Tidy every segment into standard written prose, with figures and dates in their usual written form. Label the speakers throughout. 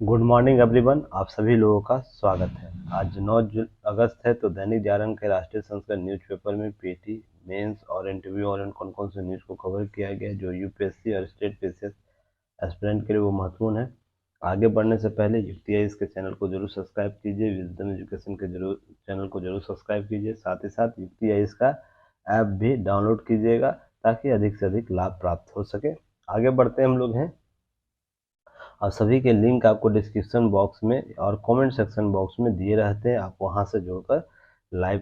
Speaker 1: Good morning everyone. आप सभी लोगों का स्वागत है। आज 9 अगस्त है, तो दैनिक जागरण के राष्ट्रीय संस्करण न्यूज़पेपर में पीटी, मेंस और इंटरव्यू और कौन कौन से न्यूज़ को कवर किया गया है जो यूपीएससी और स्टेट पीसीएस एस्पिरेंट के लिए वो महत्वपूर्ण है। आगे बढ़ने से पहले युक्ति इसके चैनल को जरूर सब्सक्राइब कीजिए, विजडम एजुकेशन के जरूर चैनल को जरूर सब्सक्राइब कीजिए। साथ ही साथ युक्ति इसका ऐप भी डाउनलोड कीजिएगा ताकि अधिक से अधिक लाभ प्राप्त हो सके। आगे बढ़ते हम लोग हैं, और सभी के लिंक आपको डिस्क्रिप्शन बॉक्स में और कमेंट सेक्शन बॉक्स में दिए रहते हैं। आप वहां से जुड़कर लाइव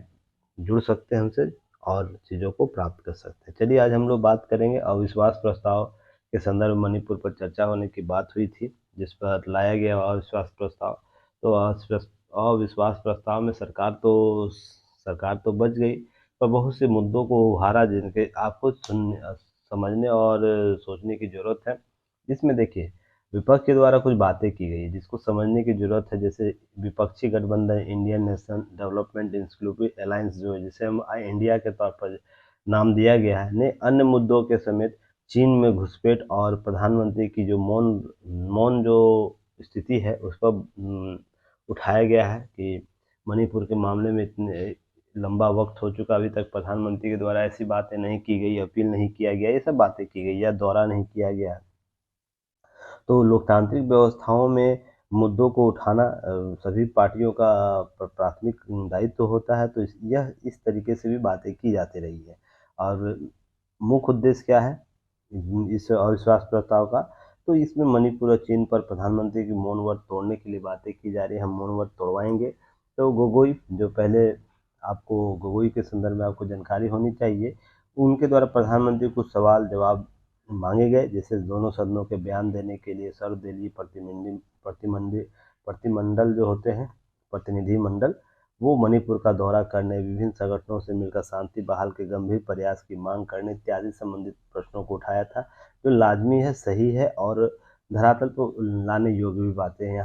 Speaker 1: जुड़ सकते हैं हमसे और चीज़ों को प्राप्त कर सकते हैं। चलिए आज हम लोग बात करेंगे अविश्वास प्रस्ताव के संदर्भ में। मणिपुर पर चर्चा होने की बात हुई थी, जिस पर लाया गया अविश्वास प्रस्ताव। तो अविश्वास प्रस्ताव में सरकार तो बच गई, पर बहुत से मुद्दों को उभारा जिनके आपको समझने और सोचने की जरूरत है। जिसमें देखिए, विपक्ष के द्वारा कुछ बातें की गई है जिसको समझने की जरूरत है। जैसे विपक्षी गठबंधन Indian national development inclusive alliance, जो है जिसे हम इंडिया के तौर पर नाम दिया गया है, ने अन्य मुद्दों के समेत चीन में घुसपैठ और प्रधानमंत्री की जो मौन मौन जो स्थिति है उस पर उठाया गया है कि मणिपुर के मामले में इतने लंबा वक्त हो चुका, अभी तक प्रधानमंत्री के द्वारा ऐसी बातें नहीं की गई, अपील नहीं किया गया, ये सब बातें की गई या दौरा नहीं किया गया। तो लोकतांत्रिक व्यवस्थाओं में मुद्दों को उठाना सभी पार्टियों का प्राथमिक दायित्व होता है। तो यह इस तरीके से भी बातें की जाती रही है। और मुख्य उद्देश्य क्या है इस अविश्वास प्रस्ताव का? तो इसमें मणिपुर और चीन पर प्रधानमंत्री की मौन व्रत तोड़ने के लिए बातें की जा रही है। हम मौन व्रत तोड़वाएंगे। तो गोगोई, जो पहले आपको गोगोई के संदर्भ में आपको जानकारी होनी चाहिए, उनके द्वारा प्रधानमंत्री कुछ सवाल जवाब मांगे गए, जैसे दोनों सदनों के बयान देने के लिए सर्वदलीय प्रतिमंडल जो होते हैं, प्रतिनिधि मंडल, वो मणिपुर का दौरा करने, विभिन्न संगठनों से मिलकर शांति बहाल के गंभीर प्रयास की मांग करने इत्यादि संबंधित प्रश्नों को उठाया था, जो लाजमी है, सही है और धरातल पर लाने योग्य भी बातें हैं।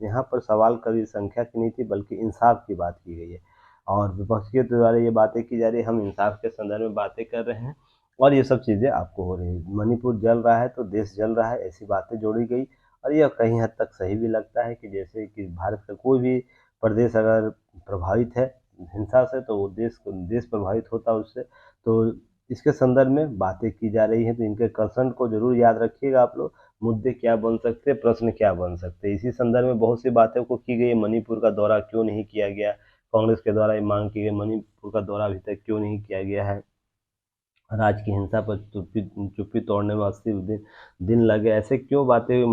Speaker 1: यहाँ पर सवाल कभी संख्या की नहीं थी, बल्कि इंसाफ की बात की गई है। और विपक्ष के द्वारा ये बातें की जा रही है, हम इंसाफ के संदर्भ में बातें कर रहे हैं और ये सब चीज़ें आपको हो रही है। मणिपुर जल रहा है तो देश जल रहा है, ऐसी बातें जोड़ी गई। और यह कहीं हद तक सही भी लगता है कि जैसे कि भारत का कोई भी प्रदेश अगर प्रभावित है हिंसा से, तो वो देश प्रभावित होता है उससे। तो इसके संदर्भ में बातें की जा रही हैं, तो इनके कंसर्न को जरूर याद रखिएगा आप लोग। मुद्दे क्या बन सकते हैं, प्रश्न क्या बन सकते हैं, इसी संदर्भ में बहुत सी बातें को की गई। मणिपुर का दौरा क्यों नहीं किया गया, कांग्रेस के द्वारा ये मांग की गई, मणिपुर का दौरा अभी तक क्यों नहीं किया गया है, राज्य की हिंसा पर चुप्पी तोड़ने में 80 दिन लगे, ऐसे क्यों बातें हुई,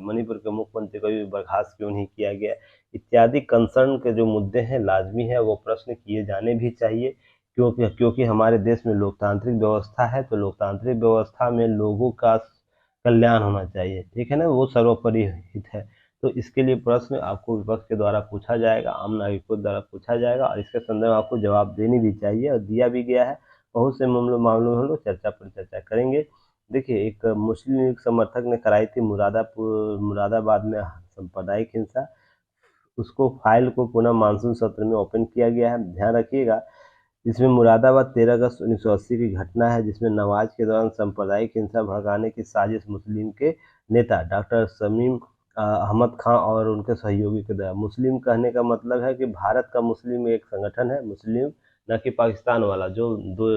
Speaker 1: मणिपुर के मुख्यमंत्री को भी बर्खास्त क्यों नहीं किया गया, इत्यादि कंसर्न के जो मुद्दे हैं लाजमी है वो प्रश्न किए जाने भी चाहिए। क्योंकि हमारे देश में लोकतांत्रिक व्यवस्था है, तो लोकतांत्रिक व्यवस्था में लोगों का कल्याण होना चाहिए, ठीक है ना, वो सर्वोपरि हित है। तो इसके लिए प्रश्न आपको विपक्ष के द्वारा पूछा जाएगा, आम नागरिकों द्वारा पूछा जाएगा, और इसके संदर्भ में आपको जवाब देनी भी चाहिए और दिया भी गया है। बहुत से मामलों में हम लोग चर्चा पर चर्चा करेंगे। देखिए, एक मुस्लिम लीग समर्थक ने कराई थी मुरादाबाद में सांप्रदायिक हिंसा, उसको फाइल को पुनः मानसून सत्र में ओपन किया गया है, ध्यान रखिएगा। इसमें मुरादाबाद 13 अगस्त 1980 की घटना है, जिसमें नमाज के दौरान सांप्रदायिक हिंसा भड़काने की साजिश मुस्लिम के नेता डॉक्टर शमीम अहमद खां और उनके सहयोगी के द्वारा। मुस्लिम कहने का मतलब है कि भारत का मुस्लिम एक संगठन है, मुस्लिम, न कि पाकिस्तान वाला जो दो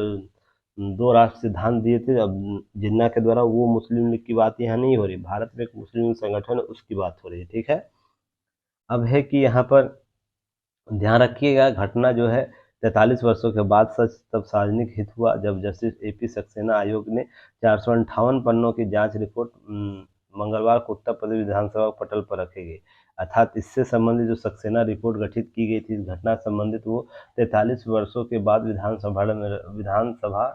Speaker 1: दो राष्ट्र सिद्धांत दिए थे अब जिन्ना के द्वारा। वो मुस्लिम लीग की बात यहाँ नहीं हो रही, भारत में एक मुस्लिम संगठन है उसकी बात हो रही है, ठीक है। अब है कि यहाँ पर ध्यान रखिएगा, घटना जो है 43 वर्षों के बाद सच तब सार्वजनिक हित हुआ जब जस्टिस एपी सक्सेना आयोग ने 458 पन्नों की जांच रिपोर्ट मंगलवार को उत्तर प्रदेश विधानसभा पटल पर रखी गई। अर्थात इससे संबंधित जो सक्सेना रिपोर्ट गठित की गई थी इस घटना संबंधित, वो 43 वर्षों के बाद विधानसभा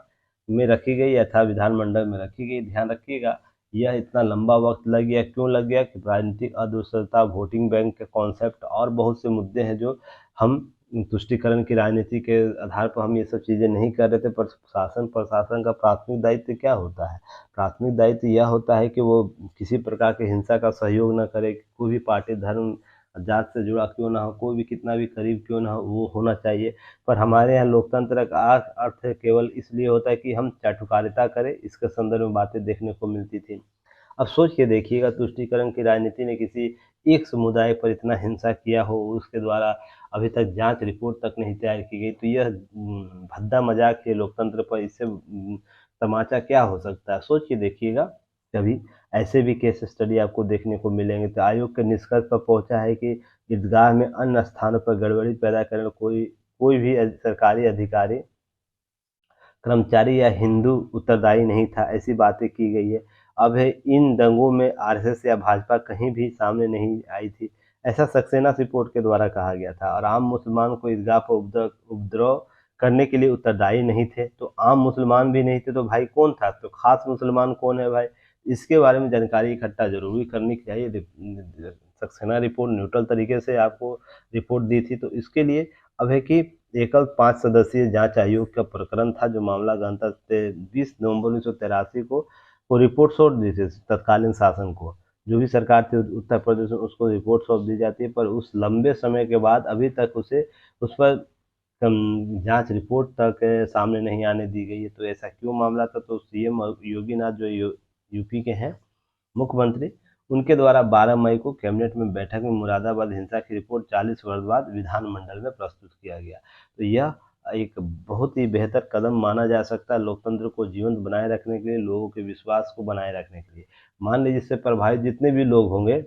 Speaker 1: में रखी गई अर्थात विधानमंडल में रखी गई। ध्यान रखिएगा, यह इतना लंबा वक्त लग गया, क्यों लग गया कि राजनीतिक अदूरदर्शिता, वोटिंग बैंक के कॉन्सेप्ट और बहुत से मुद्दे हैं जो हम तुष्टीकरण की राजनीति के आधार पर हम ये सब चीज़ें नहीं कर रहे थे। पर शासन प्रशासन का प्राथमिक दायित्व क्या होता है? प्राथमिक दायित्व यह होता है कि वो किसी प्रकार की हिंसा का सहयोग न करे, कोई भी पार्टी, धर्म, जात से जुड़ा क्यों ना हो, कोई भी कितना भी करीब क्यों ना हो, वो होना चाहिए। पर हमारे यहाँ लोकतंत्र का अर्थ केवल इसलिए होता है कि हम चाटुकारिता करें, इसके संदर्भ में बातें देखने को मिलती थी। अब सोच के देखिएगा, तुष्टीकरण की राजनीति ने किसी एक समुदाय पर इतना हिंसा किया हो, उसके द्वारा अभी तक जांच रिपोर्ट तक नहीं तैयार की गई, तो यह भद्दा मजाक है लोकतंत्र पर। इससे तमाचा क्या हो सकता है, सोच के देखिएगा। कभी ऐसे भी केस स्टडी आपको देखने को मिलेंगे। तो आयोग के निष्कर्ष पर पहुंचा है कि ईदगाह में अन्य स्थानों पर गड़बड़ी पैदा करने कोई कोई भी सरकारी अधिकारी, कर्मचारी या हिंदू उत्तरदायी नहीं था, ऐसी बातें की गई है। अब है इन दंगों में आरएसएस या भाजपा कहीं भी सामने नहीं आई थी, ऐसा सक्सेना रिपोर्ट के द्वारा कहा गया था। और आम मुसलमान को ईदगाह पर उपद्रव करने के लिए उत्तरदायी नहीं थे। तो आम मुसलमान भी नहीं थे तो भाई कौन था, तो खास मुसलमान कौन है भाई, इसके बारे में जानकारी इकट्ठा जरूरी करनी चाहिए। सक्सेना रिपोर्ट न्यूट्रल तरीके से आपको रिपोर्ट दी थी। तो इसके लिए अब है कि एकल 5 सदस्यीय जांच आयोग का प्रकरण था, जो मामला गणतंत्र 20 नवंबर 1983 को रिपोर्ट सौंप दी थी तत्कालीन शासन को। जो भी सरकार थी उत्तर प्रदेश में, उसको रिपोर्ट सौंप दी जाती है, पर उस लंबे समय के बाद अभी तक उस पर जांच रिपोर्ट तक सामने नहीं आने दी गई है। तो ऐसा क्यों मामला था, तो सीएम योगी नाथ जो यूपी के हैं मुख्यमंत्री, उनके द्वारा 12 मई को कैबिनेट में बैठक में मुरादाबाद हिंसा की रिपोर्ट 40 वर्ष बाद विधानमंडल में प्रस्तुत किया गया। तो यह एक बहुत ही बेहतर कदम माना जा सकता है लोकतंत्र को जीवंत बनाए रखने के लिए, लोगों के विश्वास को बनाए रखने के लिए। मान लीजिए इससे प्रभावित जितने भी लोग होंगे,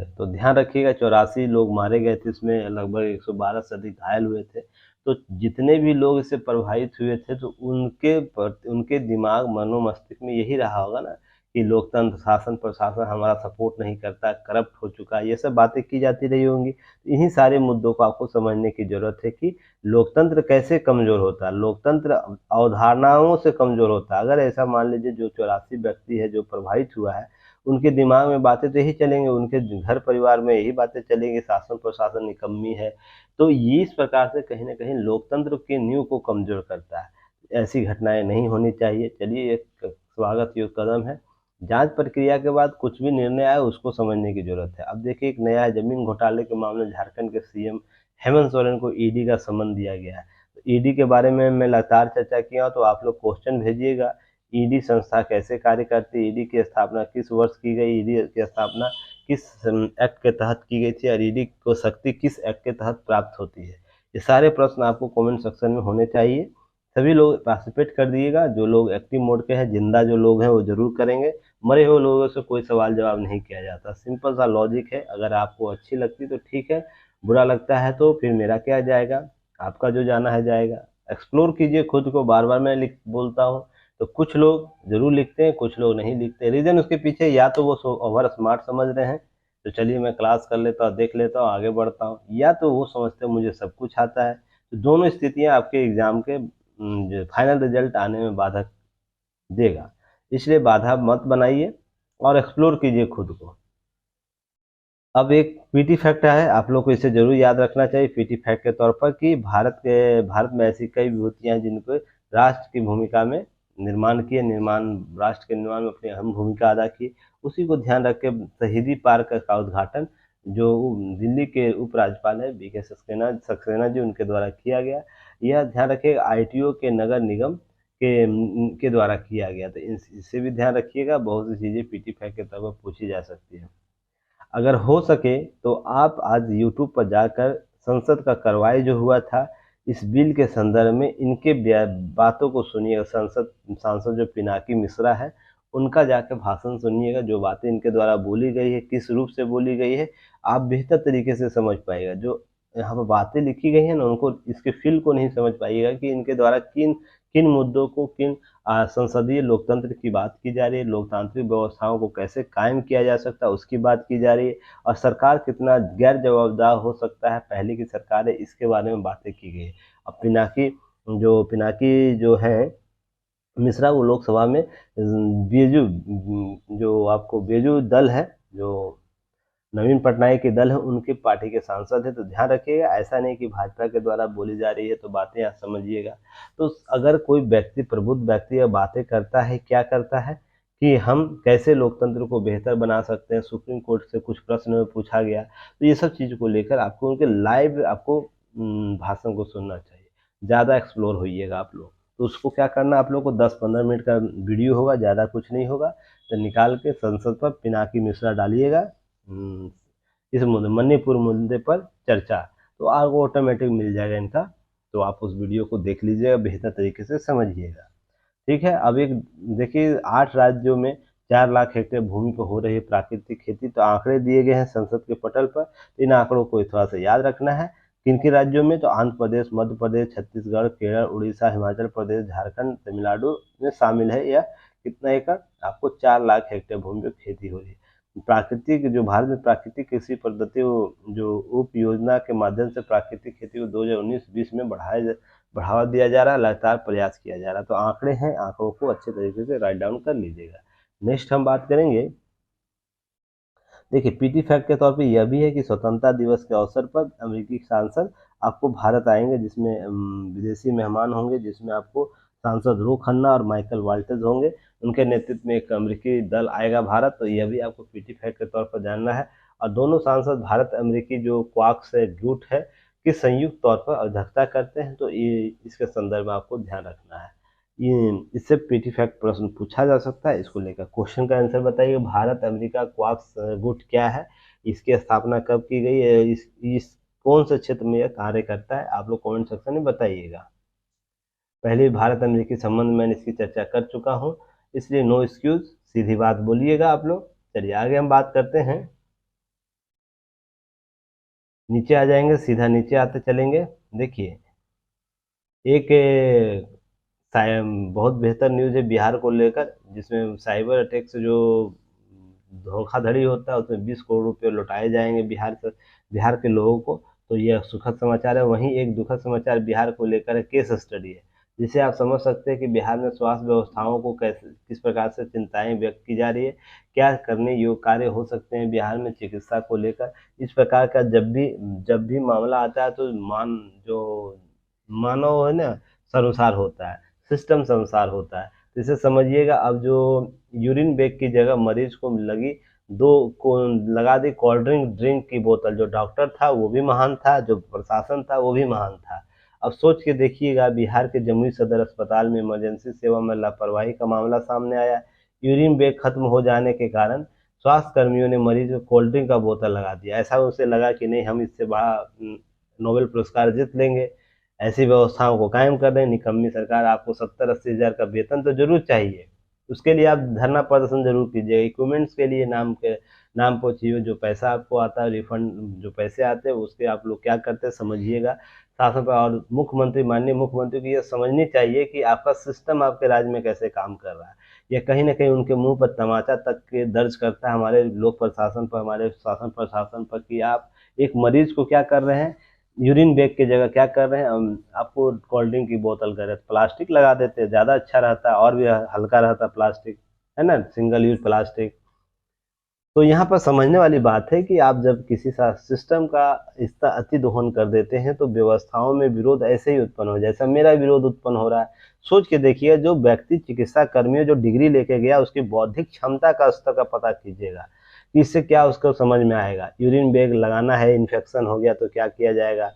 Speaker 1: तो ध्यान रखिएगा 84 लोग मारे गए थे, इसमें लगभग 112 से अधिक घायल हुए थे। तो जितने भी लोग इससे प्रभावित हुए थे, तो उनके दिमाग मनो मस्तिष्क में यही रहा होगा ना कि लोकतंत्र, शासन प्रशासन हमारा सपोर्ट नहीं करता, करप्ट हो चुका है, ये सब बातें की जाती रही होंगी। इन्हीं सारे मुद्दों को आपको समझने की जरूरत है कि लोकतंत्र कैसे कमजोर होता है। लोकतंत्र अवधारणाओं से कमजोर होता है। अगर ऐसा मान लीजिए जो 84 व्यक्ति है जो प्रभावित हुआ है, उनके दिमाग में बातें तो यही चलेंगे, उनके घर परिवार में यही बातें चलेंगी, शासन प्रशासन निकम्मी है। तो ये इस प्रकार से कहीं ना कहीं लोकतंत्र की नींव को कमजोर करता है। ऐसी घटनाएं नहीं होनी चाहिए। चलिए, एक स्वागत योग्य कदम है। जांच प्रक्रिया के बाद कुछ भी निर्णय आए उसको समझने की जरूरत है। अब देखिए, एक नया जमीन घोटाले के मामले में झारखंड के सीएम हेमंत सोरेन को ईडी का समन दिया गया है। तो ईडी के बारे में मैं लगातार चर्चा किया हूं, तो आप लोग क्वेश्चन भेजिएगा। ईडी संस्था कैसे कार्य करती है, ईडी की स्थापना किस वर्ष की गई, ईडी की स्थापना किस एक्ट के तहत की गई थी, और ईडी को शक्ति किस एक्ट के तहत प्राप्त होती है। ये सारे प्रश्न आपको कमेंट सेक्शन में होने चाहिए। सभी लोग पार्टिसिपेट कर दिएगा। जो लोग एक्टिव मोड के हैं, जिंदा जो लोग हैं वो जरूर करेंगे। मरे हुए लोगों से कोई सवाल जवाब नहीं किया जाता। सिंपल सा लॉजिक है। अगर आपको अच्छी लगती तो ठीक है, बुरा लगता है तो फिर मेरा क्या जाएगा, आपका जो जाना है जाएगा। एक्सप्लोर कीजिए खुद को। बार बार मैं बोलता हूँ। तो कुछ लोग जरूर लिखते हैं, कुछ लोग नहीं लिखते। रीजन उसके पीछे या तो वो ओवर स्मार्ट समझ रहे हैं, तो चलिए मैं क्लास कर लेता हूँ, देख लेता हूँ, आगे बढ़ता हूँ, या तो वो समझते हैं मुझे सब कुछ आता है। तो दोनों स्थितियां आपके एग्जाम के जो फाइनल रिजल्ट आने में बाधा देगा। इसलिए बाधा मत बनाइए और एक्सप्लोर कीजिए खुद को। अब एक पीटी फैक्ट है, आप लोग को इसे जरूर याद रखना चाहिए पीटी फैक्ट के तौर पर, कि भारत में ऐसी कई विभूतियां हैं जिनको राष्ट्र की भूमिका में राष्ट्र के निर्माण में अपनी अहम भूमिका अदा की। उसी को ध्यान रख के शहीदी पार्क का उद्घाटन जो दिल्ली के उपराज्यपाल है बीके सक्सेना जी, उनके द्वारा किया गया। यह ध्यान रखिएगा आईटीओ के नगर निगम के द्वारा किया गया। तो इससे भी ध्यान रखिएगा। बहुत सी चीजें पीटी फैक्ट के तौर पर पूछी जा सकती है। अगर हो सके तो आप आज यूट्यूब पर जाकर संसद का कार्रवाई जो हुआ था इस बिल के संदर्भ में, इनके बातों को सुनिएगा। सांसद जो पिनाकी मिश्रा है, उनका जाकर भाषण सुनिएगा। जो बातें इनके द्वारा बोली गई है, किस रूप से बोली गई है, आप बेहतर तरीके से समझ पाएगा। जो यहाँ पर बातें लिखी गई है ना, उनको इसके फील को नहीं समझ पाइएगा कि इनके द्वारा किन किन मुद्दों को, किन संसदीय लोकतंत्र की बात की जा रही है, लोकतांत्रिक व्यवस्थाओं को कैसे कायम किया जा सकता है उसकी बात की जा रही है, और सरकार कितना गैर जवाबदार हो सकता है पहले की सरकार है, इसके बारे में बातें की गई है। अब पिनाकी जो है मिश्रा, वो लोकसभा में बेजू जो आपको बेजू दल है, जो नवीन पटनायक के दल है, उनके पार्टी के सांसद है। तो ध्यान रखिएगा, ऐसा नहीं कि भाजपा के द्वारा बोली जा रही है तो बातें आप समझिएगा। तो अगर कोई व्यक्ति, प्रबुद्ध व्यक्ति या बातें करता है, क्या करता है कि हम कैसे लोकतंत्र को बेहतर बना सकते हैं, सुप्रीम कोर्ट से कुछ प्रश्न में पूछा गया, तो ये सब चीज़ को लेकर आपको उनके लाइव आपको भाषण को सुनना चाहिए। ज़्यादा एक्सप्लोर होइएगा आप लोग। तो उसको क्या करना, आप लोग को 10-15 मिनट का वीडियो होगा, ज़्यादा कुछ नहीं होगा, तो निकाल के संसद पर पिनाकी मिश्रा डालिएगा, इस मुद्दे मणिपुर मुद्दे पर चर्चा, तो आपको ऑटोमेटिक मिल जाएगा इनका। तो आप उस वीडियो को देख लीजिएगा, बेहतर तरीके से समझिएगा। ठीक है। अब एक देखिए, 8 राज्यों में 4 लाख हेक्टेयर भूमि पर हो रही है प्राकृतिक खेती, तो आंकड़े दिए गए हैं संसद के पटल पर। इन आंकड़ों को थोड़ा सा याद रखना है। किन किन राज्यों में, तो आंध्र प्रदेश, मध्य प्रदेश, छत्तीसगढ़, केरल, उड़ीसा, हिमाचल प्रदेश, झारखंड, तमिलनाडु में शामिल है। यह कितना एकड़, आपको 4 लाख हेक्टेयर भूमि पर खेती हो रही है। प्राकृतिक जो भारत में प्राकृतिक कृषि पद्धति जो उप योजना के माध्यम से प्राकृतिक खेती को 2019-20 में बढ़ावा दिया जा रहा है, लगातार प्रयास किया जा रहा है। तो आंकड़े हैं, आंकड़ों को अच्छे तरीके से राइट डाउन कर लीजिएगा। नेक्स्ट हम बात करेंगे, देखिए पीटी फैक्ट के तौर पे यह भी है कि स्वतंत्रता दिवस के अवसर पर अमेरिकी सांसद आपको भारत आएंगे, जिसमें विदेशी मेहमान होंगे, जिसमें आपको सांसद रू खन्ना और माइकल वाल्टेज होंगे। उनके नेतृत्व में एक अमेरिकी दल आएगा भारत, तो यह भी आपको पीटी फैक्ट के तौर पर जानना है। और दोनों सांसद भारत अमेरिकी जो क्वार्क्स है, गुट है, कि संयुक्त तौर पर अध्यक्षता करते हैं, तो ये इसके संदर्भ में आपको ध्यान रखना है। ये इससे पीटी फैक्ट प्रश्न पूछा जा सकता है, इसको लेकर क्वेश्चन का आंसर बताइए। भारत अमेरिका क्वार्क्स गुट क्या है, इसकी स्थापना कब की गई है, इस कौन से क्षेत्र में यह कार्य करता है, आप लोग कमेंट सेक्शन में बताइएगा। पहले भारत अमेरिकी संबंध में इसकी चर्चा कर चुका हूँ, इसलिए नो एक्सक्यूज, सीधी बात बोलिएगा आप लोग। चलिए आगे हम बात करते हैं। नीचे आ जाएंगे, सीधा नीचे आते चलेंगे। देखिए एक बहुत बेहतर न्यूज़ है बिहार को लेकर, जिसमें साइबर अटैक से जो धोखाधड़ी होता है उसमें 20 करोड़ रुपए लौटाए जाएंगे बिहार के लोगों को। तो यह सुखद समाचार है। वहीं एक दुखद समाचार बिहार को लेकर है, केस स्टडी है, जिसे आप समझ सकते हैं कि बिहार में स्वास्थ्य व्यवस्थाओं को कैसे किस प्रकार से चिंताएं व्यक्त की जा रही है, क्या करने योग्य कार्य हो सकते हैं बिहार में चिकित्सा को लेकर। इस प्रकार का जब भी मामला आता है तो जो मानव है ना, अनुसार होता है, सिस्टम से अनुसार होता है। तो इसे समझिएगा। अब जो यूरिन बैग की जगह मरीज को लगी दो को लगा दी कोल्ड ड्रिंक की बोतल, जो डॉक्टर था वो भी महान था, जो प्रशासन था वो भी महान था। अब सोच के देखिएगा, बिहार के जमुई सदर अस्पताल में इमरजेंसी सेवा में लापरवाही का मामला सामने आया। यूरिन बैग खत्म हो जाने के कारण स्वास्थ्य कर्मियों ने मरीज को कोल्ड ड्रिंक का बोतल लगा दिया। ऐसा उसे लगा कि नहीं, हम इससे बड़ा नोबेल पुरस्कार जीत लेंगे। ऐसी व्यवस्थाओं को कायम कर दें। निकम्मी सरकार, आपको 70-80 हज़ार का वेतन तो जरूर चाहिए, उसके लिए आप धरना प्रदर्शन जरूर कीजिएगा। इक्विपमेंट्स के लिए नाम पर चाहिए, जो पैसा आपको आता है रिफंड, जो पैसे आते हैं उसके आप लोग क्या करते हैं समझिएगा। शासन पर और मुख्यमंत्री, माननीय मुख्यमंत्री को यह समझनी चाहिए कि आपका सिस्टम आपके राज्य में कैसे काम कर रहा है। यह कहीं ना कहीं उनके मुंह पर तमाचा तक के दर्ज करता है हमारे लोक प्रशासन पर, हमारे शासन प्रशासन पर, कि आप एक मरीज को क्या कर रहे हैं, यूरिन बैग की जगह क्या कर रहे हैं, आपको कोल्ड ड्रिंक की बोतल कर रहे हैं, प्लास्टिक लगा देते हैं, ज़्यादा अच्छा रहता है और भी हल्का रहता है प्लास्टिक, है ना, सिंगल यूज प्लास्टिक। तो यहाँ पर समझने वाली बात है कि आप जब किसी सिस्टम का इसका अति दोहन कर देते हैं तो व्यवस्थाओं में विरोध ऐसे ही उत्पन्न हो, जैसा मेरा विरोध उत्पन्न हो रहा है। सोच के देखिए, जो व्यक्ति चिकित्सा कर्मी जो डिग्री लेके गया, उसकी बौद्धिक क्षमता का स्तर का पता कीजिएगा कि इससे क्या उसको समझ में आएगा। यूरिन बैग लगाना है, इन्फेक्शन हो गया तो क्या किया जाएगा।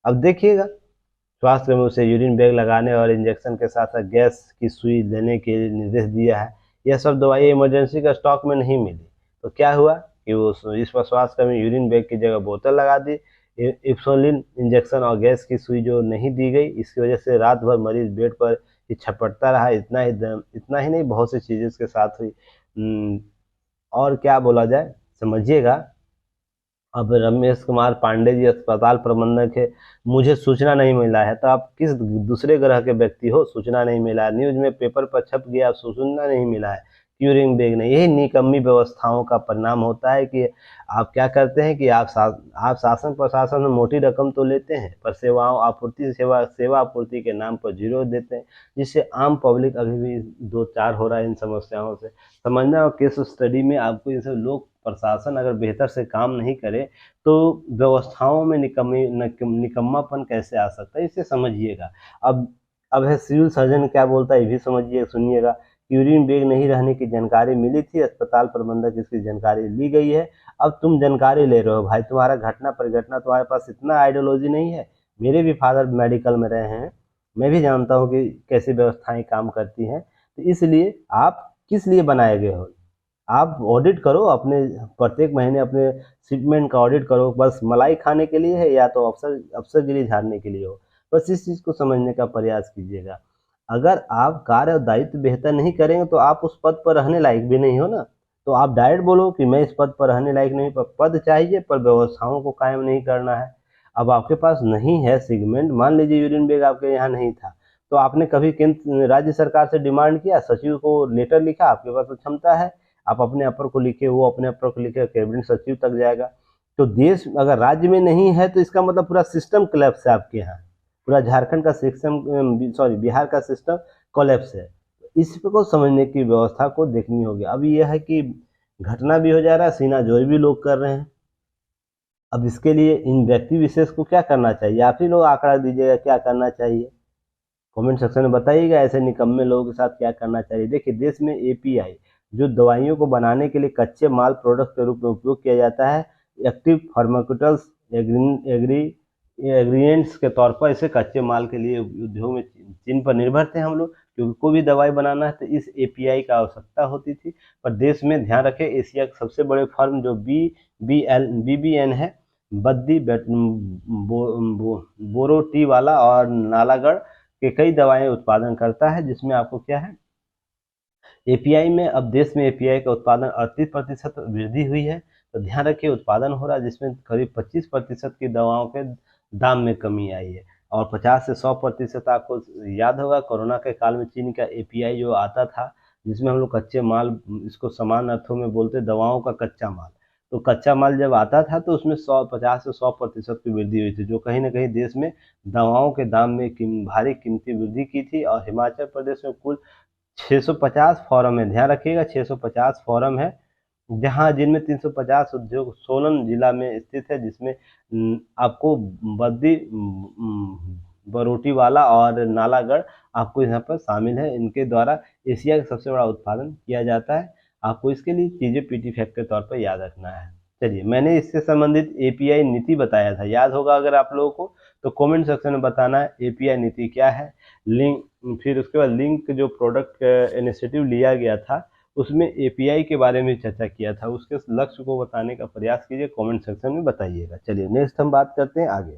Speaker 1: अब देखिएगा, स्वास्थ्य कर्मियों से यूरिन बैग लगाने और इंजेक्शन के साथ साथ गैस की सुई लेने के निर्देश दिया है। यह सब दवाई इमरजेंसी का स्टॉक में नहीं मिली, तो क्या हुआ कि वो इस पर स्वास्थ्य कर्मी यूरिन बैग की जगह बोतल लगा दी। इंसुलिन इंजेक्शन और गैस की सुई जो नहीं दी गई, इसकी वजह से रात भर मरीज बेड पर ही छपटता रहा। इतना ही नहीं, बहुत सी चीज़ें इसके साथ हुई। और क्या बोला जाए समझिएगा। अब रमेश कुमार पांडे जी अस्पताल प्रबंधक है, मुझे सूचना नहीं मिला है, तो आप किस दूसरे ग्रह के व्यक्ति हो, सूचना नहीं मिला है, न्यूज में पेपर पर छप गया, सूचना नहीं मिला है, यूरिन बैग नहीं। यही निकम्मी व्यवस्थाओं का परिणाम होता है कि आप क्या करते हैं कि आप शासन प्रशासन में मोटी रकम तो लेते हैं, पर सेवा आपूर्ति के नाम पर जीरो देते हैं, जिससे आम पब्लिक अभी भी दो चार हो रहा है इन समस्याओं से। समझना, और केस स्टडी में आपको ये सब लोग प्रशासन अगर बेहतर से काम नहीं करे तो व्यवस्थाओं में निकम्मापन कैसे आ सकता है, इसे समझिएगा। अब है सिविल सर्जन क्या बोलता है, ये भी समझिए, सुनिएगा। यूरिन बैग नहीं रहने की जानकारी मिली थी, अस्पताल प्रबंधक इसकी जानकारी ली गई है। अब तुम जानकारी ले रहे हो भाई, तुम्हारा घटना परिघटना तुम्हारे पास इतना आइडियोलॉजी नहीं है। मेरे भी फादर मेडिकल में रहे हैं, मैं भी जानता हूँ कि कैसे व्यवस्थाएं काम करती हैं। तो इसलिए आप किस लिए बनाए गए हो? आप ऑडिट करो अपने, प्रत्येक महीने अपने शिपमेंट का ऑडिट करो। बस मलाई खाने के लिए है या तो अफसरगिरी झाड़ने के लिए हो? बस इस चीज़ को समझने का प्रयास कीजिएगा। अगर आप कार्य और दायित्व बेहतर नहीं करेंगे तो आप उस पद पर रहने लायक भी नहीं हो ना। तो आप डायरेक्ट बोलो कि मैं इस पद पर रहने लायक नहीं, पर पद चाहिए पर व्यवस्थाओं को कायम नहीं करना है। अब आपके पास नहीं है सेगमेंट, मान लीजिए यूरिन बैग आपके यहाँ नहीं था, तो आपने कभी केंद्र राज्य सरकार से डिमांड किया, सचिव को लेटर लिखा, आपके पास तो क्षमता है, आप अपने अपर को लिखे, वो अपने अपर को लिखे, कैबिनेट सचिव तक जाएगा। तो देश अगर राज्य में नहीं है तो इसका मतलब पूरा सिस्टम कोलैप्स है आपके यहाँ, पूरा झारखंड का सिस्टम, सॉरी बिहार का सिस्टम कोलैप्स है। इसको समझने की व्यवस्था को देखनी होगी। अब यह है कि घटना भी हो जा रहा है, सीना जोड़ भी लोग कर रहे हैं। अब इसके लिए इन व्यक्ति विशेष को क्या करना चाहिए? आप ही लोग आंकड़ा दीजिएगा क्या करना चाहिए, कमेंट सेक्शन में बताइएगा। ऐसे निकम्मे लोगों के साथ क्या करना चाहिए? देखिए, देश में एपीआई जो दवाइयों को बनाने के लिए कच्चे माल प्रोडक्ट के रूप में उपयोग किया जाता है, एक्टिव फार्मास्यूटिकल्स एग्रीडिएंट्स के तौर पर इसे कच्चे माल के लिए उद्योग में चीन पर निर्भर थे हम लोग, क्योंकि कोई भी दवाई बनाना है तो इस एपीआई का आवश्यकता होती थी। पर देश में ध्यान रखें, एशिया के सबसे बड़े फर्म जो बीबीएन है, बद्दी बोरोटीवाला और नालागढ़ के कई दवाएं उत्पादन करता है, जिसमें आपको क्या है, एपीआई में, अब देश में एपीआई का उत्पादन 38% वृद्धि हुई है। तो ध्यान रखिए, उत्पादन हो रहा है जिसमें करीब 25% की दवाओं के दाम में कमी आई है। और 50 से 100%, आपको याद होगा कोरोना के काल में चीन का एपीआई जो आता था, जिसमें हम लोग कच्चे माल, इसको समान अर्थों में बोलते दवाओं का कच्चा माल, तो कच्चा माल जब आता था तो उसमें 50 से 100% की वृद्धि हुई थी, जो कहीं ना कहीं देश में दवाओं के दाम में भारी कीमती वृद्धि की थी। और हिमाचल प्रदेश में कुल 650 फॉरम है, ध्यान रखिएगा 650 फॉरम है, जहां जिनमें 350 उद्योग सोलन जिला में स्थित है, जिसमें आपको बद्दी बरोटीवाला और नालागढ़ आपको यहाँ पर शामिल है। इनके द्वारा एशिया का सबसे बड़ा उत्पादन किया जाता है। आपको इसके लिए चीजें पीटी फैक्ट के तौर पर याद रखना है। चलिए, मैंने इससे संबंधित एपीआई नीति बताया था, याद होगा अगर आप लोगों को, तो कमेंट सेक्शन में बताना है एपीआई नीति क्या है। लिंक, फिर उसके बाद लिंक जो प्रोडक्ट इनिशिएटिव लिया गया था, उसमें एपीआई के बारे में चर्चा किया था, उसके लक्ष्य को बताने का प्रयास कीजिए, कमेंट सेक्शन में बताइएगा। चलिए नेक्स्ट हम बात करते हैं आगे।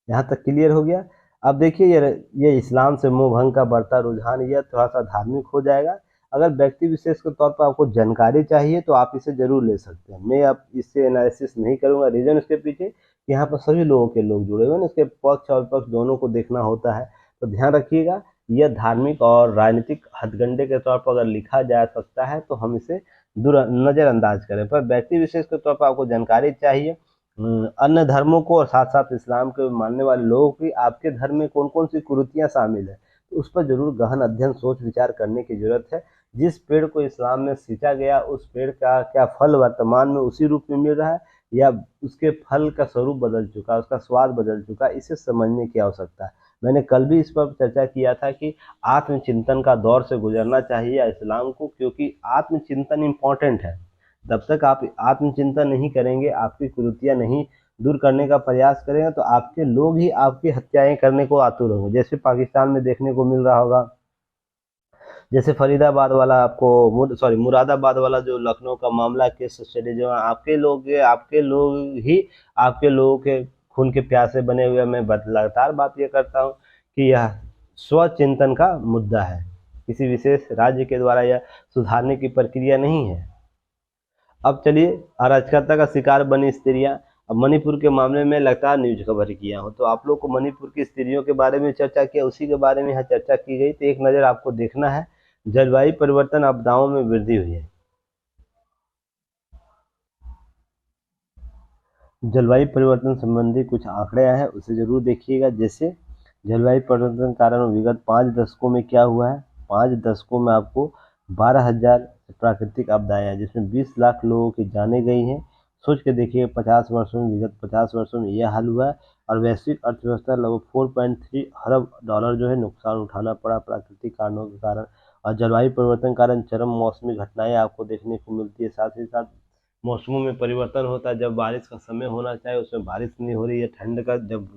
Speaker 1: यहाँ तक क्लियर हो गया। अब देखिए, ये इस्लाम से मोह भंग का बढ़ता रुझान, यह थोड़ा सा धार्मिक हो जाएगा। अगर व्यक्ति विशेष के तौर पर आपको जानकारी चाहिए तो आप इसे जरूर ले सकते हैं। मैं अब इससे एनालिसिस नहीं करूंगा, रीजन इसके पीछे कि यहाँ पर सभी लोगों के लोग जुड़े हुए हैं, इसके पक्ष और विपक्ष दोनों को देखना होता है। तो ध्यान रखिएगा, यह धार्मिक और राजनीतिक हथगंडे के तौर पर अगर लिखा जा सकता है तो हम इसे नजरअंदाज करें। पर व्यक्ति विशेष के तौर पर आपको जानकारी चाहिए अन्य धर्मों को और साथ साथ इस्लाम के मानने वाले लोगों की, आपके धर्म में कौन कौन सी कुरीतियां शामिल है, तो उस पर जरूर गहन अध्ययन सोच विचार करने की जरूरत है। जिस पेड़ को इस्लाम में सींचा गया, उस पेड़ का क्या फल वर्तमान में उसी रूप में मिल रहा है, या उसके फल का स्वरूप बदल चुका, उसका स्वाद बदल चुका, इसे समझने की आवश्यकता है। मैंने कल भी इस पर चर्चा किया था कि आत्मचिंतन का दौर से गुजरना चाहिए इस्लाम को, क्योंकि आत्मचिंतन इम्पोर्टेंट है। जब तक आप आत्मचिंतन नहीं करेंगे, आपकी कुरीतियां नहीं दूर करने का प्रयास करेंगे, तो आपके लोग ही आपकी हत्याएं करने को आतुर होंगे। जैसे पाकिस्तान में देखने को मिल रहा होगा, जैसे फरीदाबाद वाला, आपको सॉरी मुरादाबाद वाला जो लखनऊ का मामला केस स्टडी, जो आपके लोग ही आपके लोगों के खून के प्यासे बने हुए। मैं लगातार बात ये करता हूँ कि यह स्वचिंतन का मुद्दा है, किसी विशेष राज्य के द्वारा यह सुधारने की प्रक्रिया नहीं है। अब चलिए, अराजकता का शिकार बनी स्त्रियां। अब मणिपुर के मामले में लगातार न्यूज कवर किया हो, तो आप लोग को मणिपुर की स्त्रियों के बारे में चर्चा किया, उसी के बारे में यहाँ चर्चा की गई, तो एक नज़र आपको देखना है। जलवायु परिवर्तन आपदाओं में वृद्धि हुई है। जलवायु परिवर्तन संबंधी कुछ आंकड़े हैं, उसे जरूर देखिएगा। जैसे जलवायु परिवर्तन के कारण विगत 5 दशकों में क्या हुआ है, 5 दशकों में आपको 12,000 प्राकृतिक आपदाएं हैं, जिसमें 20 लाख लोगों की जानें गई हैं। सोच के देखिए, 50 वर्षों में, विगत 50 वर्षों में यह हाल हुआ है। और वैश्विक अर्थव्यवस्था लगभग 4.3 अरब डॉलर जो है नुकसान उठाना पड़ा प्राकृतिक कारणों के कारण। और जलवायु परिवर्तन के कारण चरम मौसमी घटनाएं आपको देखने को मिलती है। साथ ही साथ मौसमों में परिवर्तन होता है, जब बारिश का समय होना चाहिए उसमें बारिश नहीं हो रही है, ठंड का जब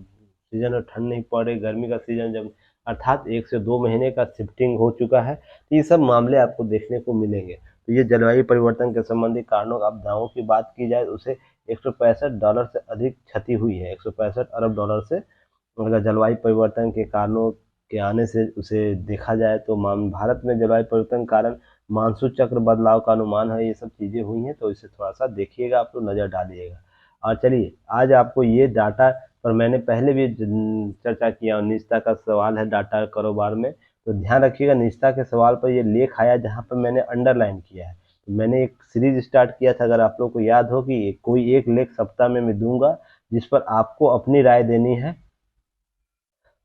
Speaker 1: सीजन है ठंड नहीं पड़ रही, गर्मी का सीजन जब अर्थात 1 से 2 महीने का शिफ्टिंग हो चुका है। तो ये सब मामले आपको देखने को मिलेंगे। तो ये जलवायु परिवर्तन के संबंधी कारणों आपदाओं की बात की जाए, उसे $165 से अधिक क्षति हुई है। 165 अरब डॉलर से अगर जलवायु परिवर्तन के कारणों के आने से उसे देखा जाए तो भारत में जलवायु परिवर्तन के कारण मानसून चक्र बदलाव का अनुमान है, ये सब चीज़ें हुई हैं। तो इसे थोड़ा सा देखिएगा, आप लोग नज़र डालिएगा। और चलिए आज आपको ये डाटा पर मैंने पहले भी चर्चा किया, निजता का सवाल है डाटा कारोबार में, तो ध्यान रखिएगा निजता के सवाल पर ये लेख आया जहाँ पर मैंने अंडरलाइन किया है। तो मैंने एक सीरीज स्टार्ट किया था, अगर आप लोग को याद हो कि कोई एक लेख सप्ताह में मैं दूंगा जिस पर आपको अपनी राय देनी है,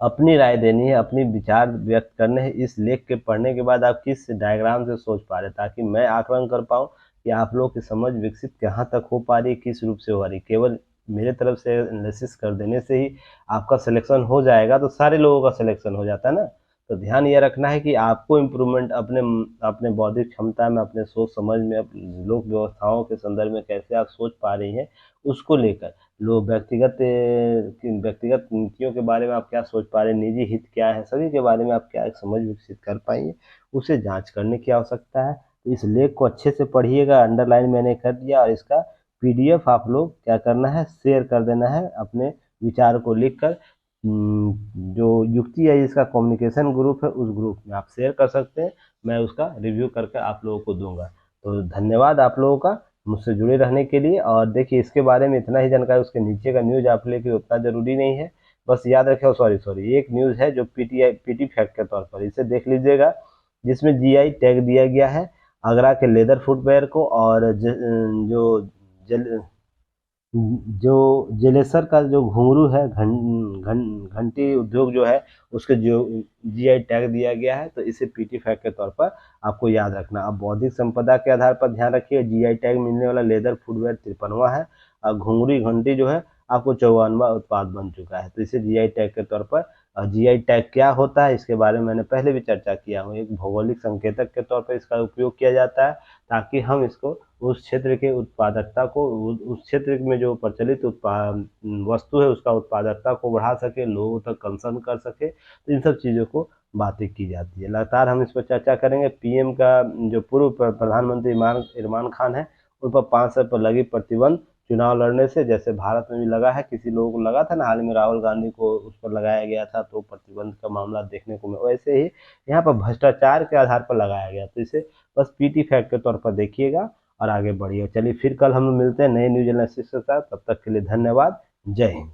Speaker 1: अपनी विचार व्यक्त करने हैं। इस लेख के पढ़ने के बाद आप किस डायग्राम से सोच पा रहे हैं, ताकि मैं आकलन कर पाऊँ कि आप लोग की समझ विकसित कहाँ तक हो पा रही है, किस रूप से हो रही है। केवल मेरे तरफ से एनालिसिस कर देने से ही आपका सिलेक्शन हो जाएगा तो सारे लोगों का सिलेक्शन हो जाता है ना। तो ध्यान ये रखना है कि आपको इम्प्रूवमेंट अपने अपने बौद्धिक क्षमता में, अपने सोच समझ में, लोक व्यवस्थाओं के संदर्भ में कैसे आप सोच पा रही हैं, उसको लेकर लोग व्यक्तिगत नीतियों के बारे में आप क्या सोच पा रहे हैं, निजी हित क्या है, सभी के बारे में आप क्या एक समझ विकसित कर पाएंगे, उसे जांच करने की आवश्यकता है। तो इस लेख को अच्छे से पढ़िएगा, अंडरलाइन मैंने कर दिया, और इसका पीडीएफ आप लोग क्या करना है, शेयर कर देना है अपने विचार को लिखकर। जो युक्ति है इसका कम्युनिकेशन ग्रुप है, उस ग्रुप में आप शेयर कर सकते हैं, मैं उसका रिव्यू करके आप लोगों को दूंगा। तो धन्यवाद आप लोगों का मुझसे जुड़े रहने के लिए। और देखिए इसके बारे में इतना ही जानकारी, उसके नीचे का न्यूज आप लेके उतना जरूरी नहीं है, बस याद रखें। सॉरी एक न्यूज है जो पीटी फैक्ट के तौर पर, इसे देख लीजिएगा, जिसमें जीआई टैग दिया गया है आगरा के लेदर फुटवेयर को, और जो जल जो जलेसर का जो घुंघरू है, घंटी उद्योग जो है, उसके जो जीआई टैग दिया गया है, तो इसे पीटी फैक्ट के तौर पर आपको याद रखना। अब बौद्धिक संपदा के आधार पर ध्यान रखिए, जीआई टैग मिलने वाला लेदर फुटवेयर 53वां है, और घुंघरू घंटी जो है आपको 54वां उत्पाद बन चुका है, तो इसे जीआई टैग के तौर पर। जीआई टैग क्या होता है इसके बारे में मैंने पहले भी चर्चा किया हूँ। एक भौगोलिक संकेतक के तौर पर इसका उपयोग किया जाता है, ताकि हम इसको उस क्षेत्र के उत्पादकता को, उस क्षेत्र में जो प्रचलित वस्तु है उसका उत्पादकता को बढ़ा सके, लोगों तक कंसर्न कर सके। तो इन सब चीज़ों को बातें की जाती है, लगातार हम इस पर चर्चा करेंगे। पीएम का जो पूर्व प्रधानमंत्री इरमान खान है, उन पर 5 साल पर लगी प्रतिबंध चुनाव लड़ने से, जैसे भारत में भी लगा है, किसी लोगों को लगा था ना, हाल में राहुल गांधी को उस पर लगाया गया था, तो प्रतिबंध का मामला देखने को मिला। वैसे ही यहाँ पर भ्रष्टाचार के आधार पर लगाया गया, तो इसे बस पीटी फैक्ट के तौर पर देखिएगा और आगे बढ़िए। चलिए फिर कल हम मिलते हैं नए न्यूज एनालिसिस के साथ, तब तक के लिए धन्यवाद, जय हिंद।